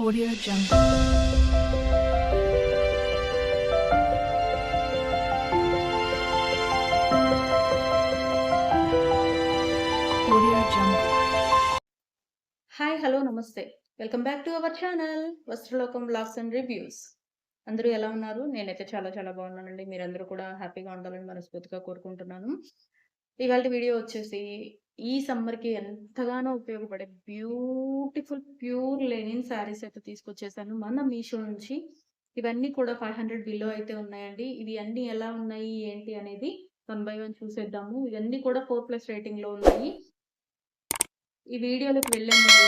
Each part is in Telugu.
Audio Jungle. Audio Jungle. Hi hello నమస్తే welcome back to our channel Vastralokam blogs and reviews. అందరూ ఎలా ఉన్నారు? నేనైతే చాలా చాలా బాగున్నానండి. మీరందరూ కూడా హ్యాపీగా ఉండాలని మనస్ఫూర్తిగా కోరుకుంటున్నాను. ఇవాళ వీడియో వచ్చేసి ఈ సమ్మర్కి ఎంతగానో ఉపయోగపడే బ్యూటిఫుల్ ప్యూర్ లెనిన్ శారీస్ అయితే తీసుకొచ్చేసాను మన మీషో నుంచి. ఇవన్నీ కూడా 500 బిలో అయితే ఉన్నాయండి. ఇవి అన్నీ ఎలా ఉన్నాయి ఏంటి అనేది వన్ బై వన్ చూసేద్దాము. ఇవన్నీ కూడా 4+ రేటింగ్లో ఉన్నాయి. ఈ వీడియోలోకి వెళ్ళే ముందు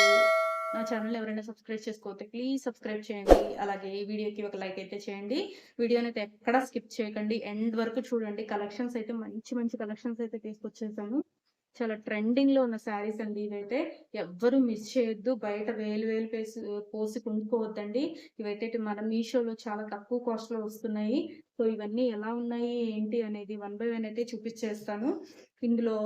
నా ఛానల్ ఎవరైనా సబ్స్క్రైబ్ చేసుకోకపోతే ప్లీజ్ సబ్స్క్రైబ్ చేయండి. అలాగే ఈ వీడియోకి ఒక లైక్ అయితే చేయండి. వీడియోని అయితే ఎక్కడా స్కిప్ చేయకండి. ఎండ్ వరకు చూడండి. కలెక్షన్స్ అయితే మంచి మంచి కలెక్షన్స్ అయితే తీసుకొచ్చేసాము. చాలా ట్రెండింగ్‌లో ఉన్న శారీస్ అండి ఇవైతే. ఎవ్వరు మిస్ చేయొద్దు. బయట వేలు వేలు పోసి కొనుక్కోవద్దండి. ఇవైతే మన మీషోలో చాలా తక్కువ కాస్ట్‌లో వస్తున్నాయి. సో ఇవన్నీ ఎలా ఉన్నాయి ఏంటి అనేది వన్ బై వన్ అయితే చూపిచ్చేస్తాను. ఇందులో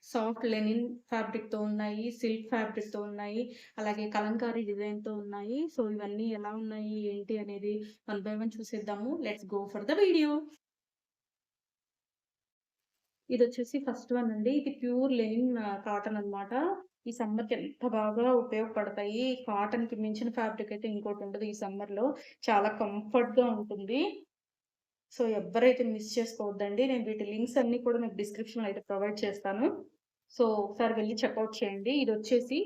సాఫ్ట్ లెనిన్ ఫ్యాబ్రిక్‌తో ఉన్నాయి. సిల్క్ ఫ్యాబ్రిక్‌తో ఉన్నాయి. అలాగే కలంకారీ డిజైన్‌తో ఉన్నాయి. సో, ఇవన్నీ ఎలా ఉన్నాయి, ఏంటి అనేది వన్ బై వన్ చూసేద్దాము. Let's go for the video. ఇదొచ్చేసి ఫస్ట్ వన్ అండి. ఇది ప్యూర్ లెనిన్ కాటన్ అన్నమాట. ఈ సమ్మర్‌కి ఎంత బాగా ఉపయోగపడతాయి. కాటన్‌కి మించిన ఫ్యాబ్రిక్ అయితే ఇంకోటుండదు ఈ సమ్మర్‌లో. చాలా కంఫర్ట్‌గా ఉంటుంది. సో, ఎవ్వరైతే మిస్ చేసుకోవద్దండి. నేను వీటి లింక్స్ అన్నీ కూడా మీకు డిస్క్రిప్షన్‌లో అయితే ప్రొవైడ్ చేస్తాను. సో, ఒకసారి వెళ్లి చెకౌట్ చేయండి. ఇదొచ్చేసి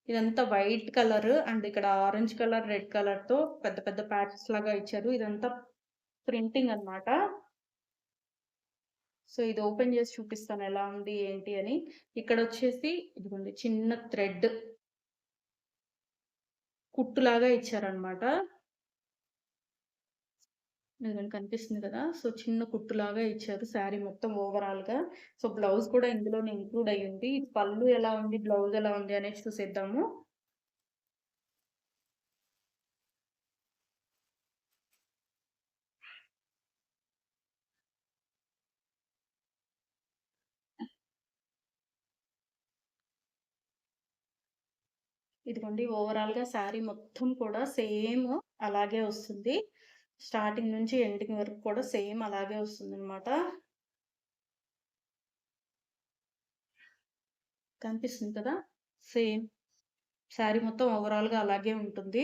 ఇదంతా వైట్ కలర్ అండ్ ఇక్కడ ఆరెంజ్ కలర్, రెడ్ కలర్‌తో పెద్ద పెద్ద ప్యాచెస్ లాగా ఇచ్చారు. ఇదంతా ప్రింటింగ్ అన్నమాట. సో, ఇది ఓపెన్ చేసి చూపిస్తాను ఎలా ఉంది ఏంటి అని. ఇక్కడొచ్చేసి ఇదిగోండి చిన్న థ్రెడ్ కుట్టులాగా ఇచ్చారన్నమాట. ఇదిగోండి కనిపిస్తుంది కదా! సో, చిన్న కుట్టులాగా ఇచ్చారు శారీ మొత్తం ఓవరాల్‌గా. సో, బ్లౌజ్ కూడా ఇందులోనే ఇంక్లూడ్ అయ్యుంది. ఇది పళ్ళు ఎలా ఉంది, బ్లౌజ్ ఎలా ఉంది అనేది చూసేద్దాము. ఇదిగోండి ఓవరాల్‌గా శారీ మొత్తం కూడా సేమ్ అలాగే వస్తుంది. స్టార్టింగ్ నుంచి ఎండింగ్ వరకు కూడా సేమ్ అలాగే వస్తుందనమాట. కనిపిస్తుంది కదా! సేమ్ శారీ మొత్తం ఓవరాల్‌గా అలాగే ఉంటుంది.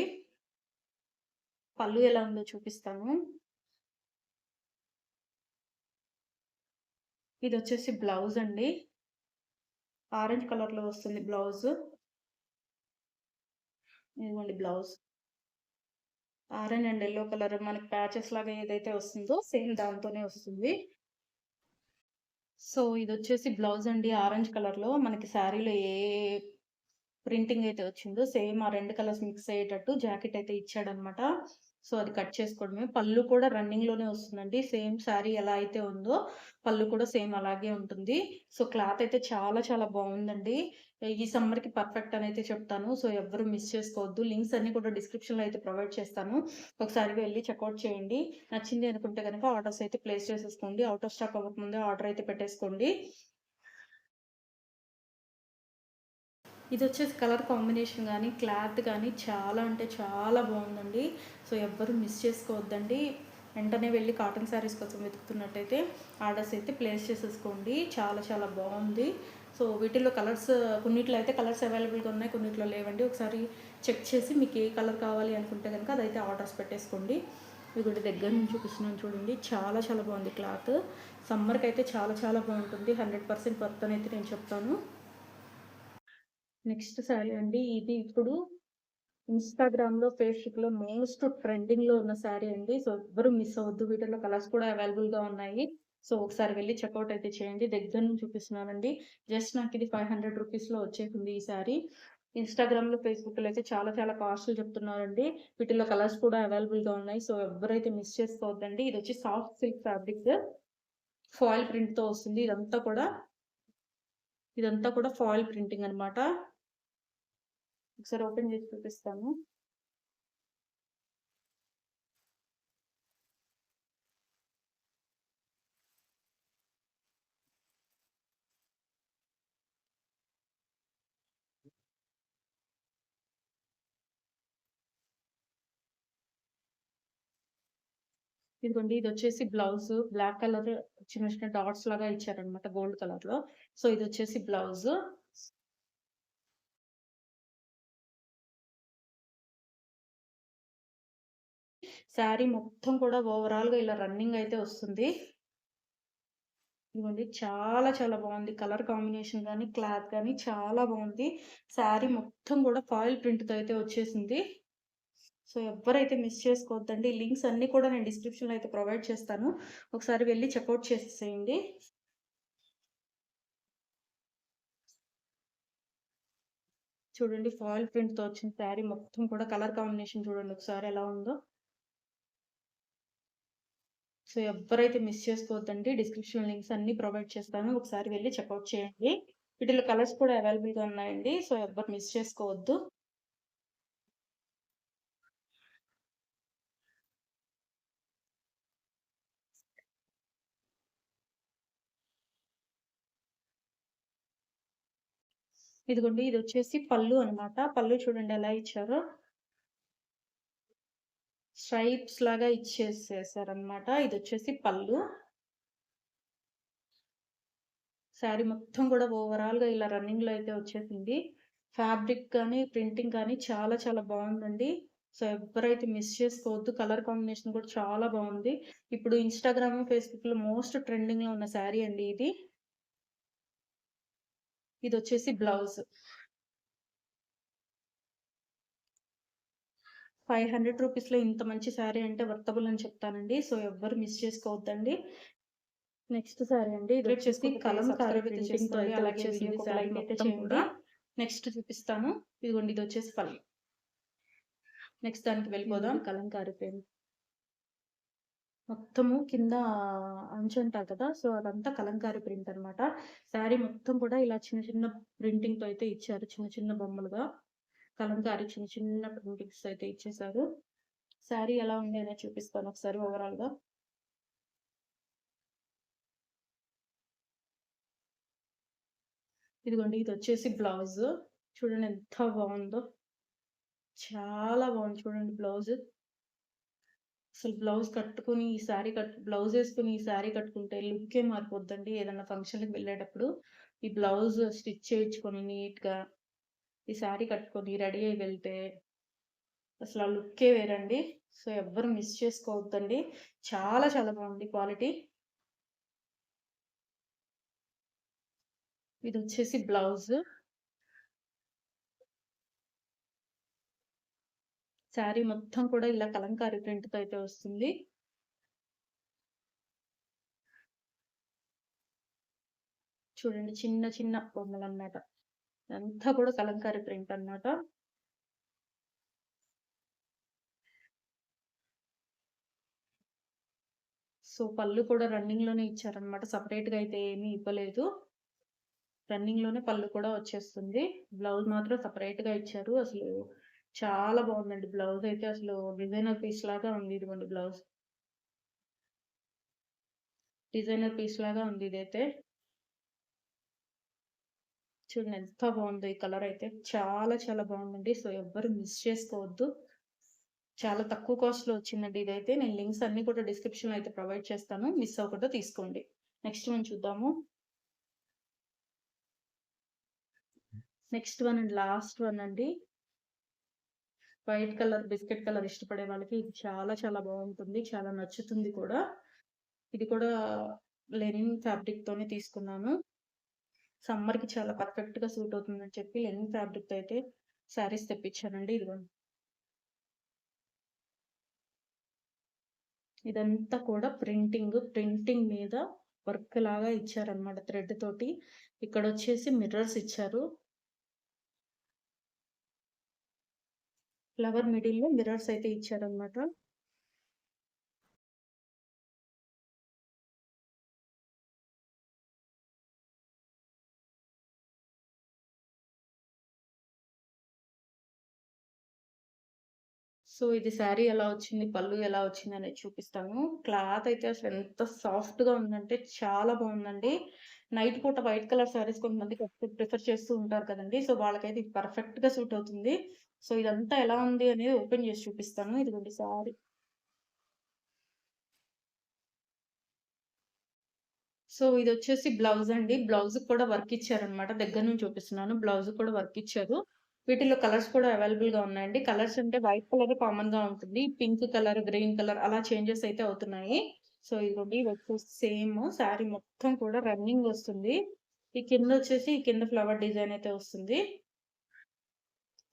పళ్ళు ఎలా ఉందో చూపిస్తాను. ఇదొచ్చేసి బ్లౌజ్ అండి. ఆరెంజ్ కలర్‌లో వస్తుంది బ్లౌజ్. ఇదిగోండి blouse. Orange and yellow colour మనకి ప్యాచెస్ లాగా ఏదైతే వస్తుందో సేమ్ దాంతోనే వస్తుంది. సో, ఇదొచ్చేసి బ్లౌజ్ అండి ఆరెంజ్ కలర్‌లో. మనకి శారీలో ఏ ప్రింటింగ్ అయితే వచ్చిందో సేమ్ ఆ 2 కలర్స్ మిక్స్ అయ్యేటట్టు జాకెట్ అయితే ఇచ్చాడనమాట. సో, అది కట్ చేసుకోవడమే. పళ్ళు కూడా రన్నింగ్‌లోనే వస్తుందండి. సేమ్ శారీ ఎలా అయితే ఉందో పళ్ళు కూడా సేమ్ అలాగే ఉంటుంది. సో, క్లాత్ అయితే చాలా చాలా బావుందండి. ఈ సమ్మర్‌కి పర్ఫెక్ట్ అనైతే చెప్తాను. సో, ఎవ్వరు మిస్ చేసుకోవద్దు. లింక్స్ అన్నీ కూడా డిస్క్రిప్షన్‌లో అయితే ప్రొవైడ్ చేస్తాను. ఒకసారి వెళ్లి చెకౌట్ చేయండి. నచ్చింది అనుకుంటే గనక ఆర్డర్స్ అయితే ప్లేస్ చేసేసుకోండి. ఔట్ ఆఫ్ స్టాక్ అవ్వకముందే ఆర్డర్ అయితే పెట్టేసుకోండి. ఇదొచ్చేసి కలర్ కాంబినేషన్ గానీ, క్లాత్ గానీ చాలా అంటే చాలా బావుందండి. సో, ఎవ్వరు మిస్ చేసుకోవద్దండి. వెంటనే వెళ్లి కాటన్ శారీస్ కోసం వెతుకుతున్నట్టయితే ఆర్డర్స్ అయితే ప్లేస్ చేసేసుకోండి. చాలా చాలా బావుంది. సో, వీటిల్లో కలర్స్ కొన్నిట్లో అయితే కలర్స్ అవైలబుల్‌గా ఉన్నాయి. కొన్నిట్లో లేవండి. ఒకసారి చెక్ చేసి మీకు ఏ కలర్ కావాలి అనుకుంటే గనక అదైతే ఆర్డర్స్ పెట్టేసుకోండి. ఇదిగోండి దగ్గర నుంచి చూపిస్తున్నాను చూడండి. చాలా చాలా బావుంది క్లాత్. సమ్మర్‌కైతే చాలా చాలా బావుంటుంది. 100% వర్త్ అనైతే నేను చెప్తాను. నెక్స్ట్ శారీ అండి. ఇది ఇప్పుడు ఇన్‌స్టాగ్రామ్‌లో, ఫేస్‌బుక్‌లో మోస్ట్ ట్రెండింగ్‌లో ఉన్న శారీ అండి. సో, ఎవ్వరు మిస్ అవ్వద్దు. వీటిలో కలర్స్ కూడా అవైలబుల్‌గా ఉన్నాయి. సో, ఒకసారి వెళ్లి చెకౌట్ అయితే చేయండి. దగ్గర నుంచి చూపిస్తున్నానండి. జస్ట్ నాకిది 500 రూపీస్‌లో వచ్చేసింది ఈ శారీ. ఇన్‌స్టాగ్రామ్‌లో, ఫేస్‌బుక్‌లో అయితే చాలా చాలా కాస్ట్‌లు చెప్తున్నారండి. వీటిలో కలర్స్ కూడా అవైలబుల్‌గా ఉన్నాయి. సో, ఎవ్వరైతే మిస్ చేసుకోవద్దండి. ఇదొచ్చి సాఫ్ట్ సిల్క్ ఫ్యాబ్రిక్. ఫాయిల్ ప్రింట్‌తో వస్తుంది. ఇదంతా కూడా ఫాయిల్ ప్రింటింగ్ అన్నమాట. ఒకసారి ఓపెన్ చేసి చూపిస్తాను. ఇదిగోండి ఇదొచ్చేసి బ్లౌజు. బ్లాక్ కలర్ చిన్న చిన్న డాట్స్ లాగా ఇచ్చారనమాట గోల్డ్ కలర్‌లో. So, ఇదొచ్చేసి blouse. శారీ మొత్తం కూడా ఓవరాల్‌గా ఇలా రన్నింగ్ అయితే వస్తుంది. ఇదిగోండి చాలా చాలా బావుంది. కలర్ కాంబినేషన్ గాని, క్లాత్ గాని చాలా బావుంది. శారీ మొత్తం కూడా ఫాయిల్ ప్రింట్‌తో అయితే వచ్చేసింది. సో, ఎవ్వరైతే మిస్ చేసుకోవద్దండి. లింక్స్ అన్నీ కూడా నేను డిస్క్రిప్షన్‌లో అయితే ప్రొవైడ్ చేస్తాను. ఒకసారి వెళ్లి చెకౌట్ చేసేసేయండి. చూడండి ఫాయిల్ ప్రింట్‌తో వచ్చిన శారీ మొత్తం కూడా కలర్ కాంబినేషన్ చూడండి ఒకసారి ఎలా ఉందో. సో, ఎవ్వరైతే మిస్ చేసుకోవద్దండి. డిస్క్రిప్షన్ లింక్స్ అన్నీ ప్రొవైడ్ చేస్తాను. ఒకసారి వెళ్లి చెకౌట్ చేయండి. వీటిలో కలర్స్ కూడా అవైలబుల్‌గా ఉన్నాయండి. సో, ఎవ్వరు మిస్ చేసుకోవద్దు. ఇదిగోండి ఇదొచ్చేసి పళ్ళు అన్నమాట. పళ్ళు చూడండి ఎలా ఇచ్చారో. స్ట్రైప్స్ లాగా ఇచ్చేసేసారన్నమాట. ఇదొచ్చేసి పళ్ళు. శారీ మొత్తం కూడా ఓవరాల్‌గా ఇలా రన్నింగ్‌లో అయితే వచ్చేసింది. ఫ్యాబ్రిక్ కానీ, ప్రింటింగ్ కానీ చాలా చాలా బావుందండి. సో, ఎవ్వరైతే మిస్ చేసుకోవద్దు. కలర్ కాంబినేషన్ కూడా చాలా బావుంది. ఇప్పుడు ఇన్‌స్టాగ్రామ్, ఫేస్‌బుక్‌లో మోస్ట్ ట్రెండింగ్‌లో ఉన్న శారీ అండి ఇది. ఇదొచ్చేసి బ్లౌజ్. ₹500లో ఇంత మంచి శారీ అంటే వర్తబుల్ అని చెప్తానండి. సో, ఎవ్వరు మిస్ చేసుకోవద్దండి. నెక్స్ట్ శారీ అండి. ఇదొచ్చేసి కలంకారీ ప్రింటింగ్‌తో అయితే అలాగే వచ్చేసింది వీడియోకి ఒక శారీ లైక్ అయితే మొత్తం చేయండి. కూడా. నెక్స్ట్ చూపిస్తాను. ఇదిగోండి ఇదొచ్చేసి పళ్ళు. నెక్స్ట్ దానికి వెళ్ళిపోదాం. ఇదిగోండి కలంకారీ ప్రింట్. మొత్తము కింద అంచుంటారు కదా! సో, అదంతా కలంకారీ ప్రింట్ అన్నమాట. శారీ మొత్తం కూడా ఇలా చిన్న చిన్న ప్రింటింగ్‌తో అయితే ఇచ్చారు. చిన్న చిన్న బొమ్మలుగా. కలంకారీ చిన్న చిన్న ప్రింటింగ్స్ అయితే ఇచ్చేసారు. శారీ ఎలా ఉంది అనేది చూపిస్తాను ఒకసారి ఓవరాల్‌గా. ఇదిగోండి ఇదొచ్చేసి బ్లౌజు. చూడండి ఎంత బావుందో. చాలా బావుంది చూడండి బ్లౌజు. అసలు బ్లౌజ్ కట్టుకొని ఈ శారీ బ్లౌజ్ ఏసుకొని ఈ శారీ కట్టుకుంటే లుక్కే మారిపోద్దండి. ఏదన్నా ఫంక్షన్‌లకి వెళ్ళేటప్పుడు ఈ బ్లౌజ్ స్టిచ్ చేయించుకొని నీట్‌గా ఈ శారీ కట్టుకొని రెడీ అయ్యి వెళ్తే అసలు ఆ లుక్కే వేరండి. సో, ఎవ్వరు మిస్ చేసుకోవద్దండి. చాలా చాలా బావుంది క్వాలిటీ. ఇదొచ్చేసి బ్లౌజు. శారీ మొత్తం కూడా ఇలా కలంకారీ ప్రింట్‌తో అయితే వస్తుంది. చూడండి చిన్న చిన్న బొమ్మలన్నమాట. అంతా కూడా కలంకారీ ప్రింట్ అన్నమాట. సో, పళ్ళు కూడా రన్నింగ్‌లోనే ఇచ్చారన్నమాట. సెపరేట్‌గా అయితే ఏమీ ఇవ్వలేదు. రన్నింగ్‌లోనే పళ్ళు కూడా వచ్చేస్తుంది. బ్లౌజ్ మాత్రం సెపరేట్‌గా ఇచ్చారు. అసలు చాలా బావుందండి. బ్లౌజ్ అయితే అసలు డిజైనర్ పీస్ లాగా ఉంది. ఇదిగోండి బ్లౌజ్. డిజైనర్ పీస్ లాగా ఉంది ఇదైతే. చూడండి ఎంత బావుందో ఈ కలర్ అయితే. చాలా చాలా బావుందండి. సో, ఎవ్వరు మిస్ చేసుకోవద్దు. చాలా తక్కువ కాస్ట్‌లో వచ్చిందండి ఇదైతే. నేను లింక్స్ అన్నీ కూడా డిస్క్రిప్షన్‌లో అయితే ప్రొవైడ్ చేస్తాను. మిస్ అవ్వకుండా తీసుకోండి. నెక్స్ట్ వన్ చూద్దాము. Next one and last one అండి. వైట్ కలర్, బిస్కెట్ కలర్ ఇష్టపడే వాళ్ళకి ఇది చాలా చాలా బావుంటుంది. చాలా నచ్చుతుంది కూడా. ఇది కూడా లెనిన్ ఫ్యాబ్రిక్‌తోనే తీసుకున్నాను. సమ్మర్‌కి చాలా పర్ఫెక్ట్‌గా సూట్ అవుతుందని చెప్పి లెనిన్ ఫ్యాబ్రిక్‌తో అయితే శారీస్ తెప్పించానండి. ఇదిగోండి. ఇదంతా కూడా ప్రింటింగ్ మీద వర్క్ లాగా ఇచ్చారన్నమాట థ్రెడ్ తోటి. ఇక్కడొచ్చేసి మిర్రర్స్ ఇచ్చారు. ఫ్లవర్ మిడిల్‌లో మిర్రర్స్ అయితే ఇచ్చారన్నమాట. సో, ఇది శారీ ఎలా వచ్చింది, పళ్ళు ఎలా వచ్చిందనేది చూపిస్తాను. క్లాత్ అయితే అసలు ఎంత సాఫ్ట్‌గా ఉందంటే చాలా బావుందండి. నైట్ పూట వైట్ కలర్ శారీస్ కొంతమంది ప్రిఫర్ చేస్తూ ఉంటారు కదండీ! సో, వాళ్ళకైతే ఇది పర్ఫెక్ట్‌గా సూట్ అవుతుంది. సో, ఇదంతా ఎలా ఉంది అనేది ఓపెన్ చేసి చూపిస్తాను. ఇదిగోండి శారీ. సో ఇదొచ్చేసి బ్లౌజ్ అండి. బ్లౌజ్‌కి కూడా వర్క్ ఇచ్చారనమాట. దగ్గర నుంచి చూపిస్తున్నాను. బ్లౌజ్‌కి కూడా వర్క్ ఇచ్చారు. వీటిలో కలర్స్ కూడా అవైలబుల్‌గా ఉన్నాయండి. కలర్స్ అంటే వైట్ కలర్ కామన్‌గా ఉంటుంది. పింక్ కలర్, గ్రీన్ కలర్ అలా చేంజెస్ అయితే అవుతున్నాయి. సో ఇదిగోండి ఇదొచ్చేసి సేమ్ శారీ మొత్తం కూడా రన్నింగ్ వస్తుంది. ఈ కిందొచ్చేసి ఈ కింద ఫ్లవర్ డిజైన్ అయితే వస్తుంది.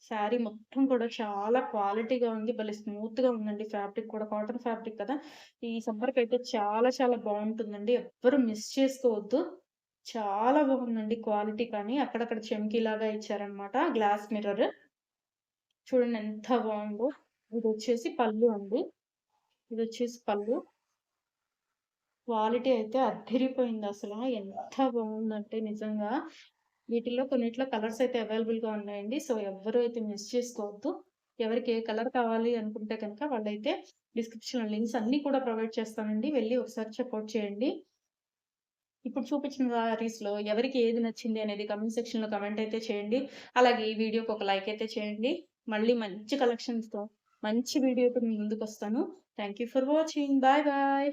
శారీ మొత్తం కూడా చాలా క్వాలిటీగా ఉంది. భలే స్మూత్‌గా ఉందండి ఫ్యాబ్రిక్ కూడా. కాటన్ ఫ్యాబ్రిక్ కదా! ఈ సమ్మర్‌కైతే చాలా చాలా బావుంటుందండి. ఎవ్వరు మిస్ చేసుకోవద్దు. చాలా బాగుందండి క్వాలిటీ కానీ. అక్కడక్కడ చెమ్కీలాగా ఇచ్చారనమాట. Glass mirror. చూడండి ఎంత బావుందో. ఇదొచ్చేసి పళ్ళు అండి. ఇదొచ్చేసి పళ్ళు. క్వాలిటీ అయితే అద్దిరిపోయిందసల. ఎంత బావుందంటే నిజంగా. వీటిల్లో కొన్నిట్లో కలర్స్ అయితే అవైలబుల్‌గా ఉన్నాయండి. సో, ఎవ్వరు అయితే మిస్ చేసుకోవద్దు. ఎవరికి ఏ కలర్ కావాలి అనుకుంటే గనక వాళ్ళైతే డిస్క్రిప్షన్‌లో లింక్స్ అన్నీ కూడా ప్రొవైడ్ చేస్తానండి. వెళ్లి ఒకసారి చెక్‌ఔట్ చేయండి. ఇప్పుడు చూపించిన సారీస్‌లో ఎవరికి ఏది నచ్చింది అనేది కామెంట్ సెక్షన్‌లో కామెంట్ అయితే చేయండి. అలాగే ఈ వీడియోకి ఒక లైక్ అయితే చేయండి. మళ్ళీ మంచి కలెక్షన్స్‌తో మంచి వీడియోతో మీ ముందుకొస్తాను. Thank you for watching. Bye bye.